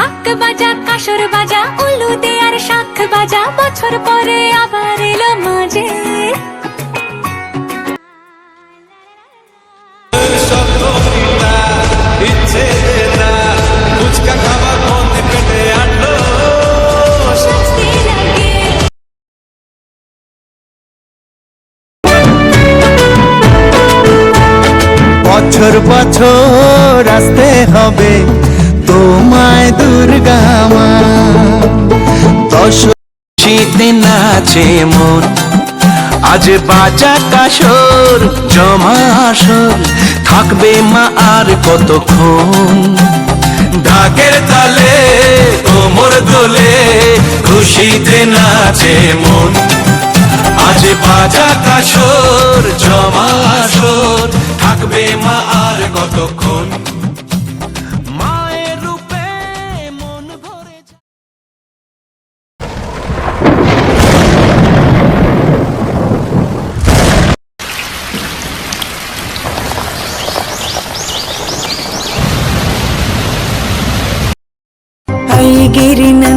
ঢাক বাজা কাসর বাজা উলু দে আর শাখ বাজা বছর পরে আবার এলো মাঝে বছর বছর আসতে হবে তোমায় দুর্গা মা। শীতে নাচে মন, আজ বাজা কাসর জমা আসর, থাকবে মা আর কতক্ষণ। ঢাকের তালে কোমর দোলে খুশিতে নাচে মন, আজ বাজা কাসর জমা আসর, থাকবে মা আর কতক্ষণ। মায়ের রূপে মন ভরে गिरना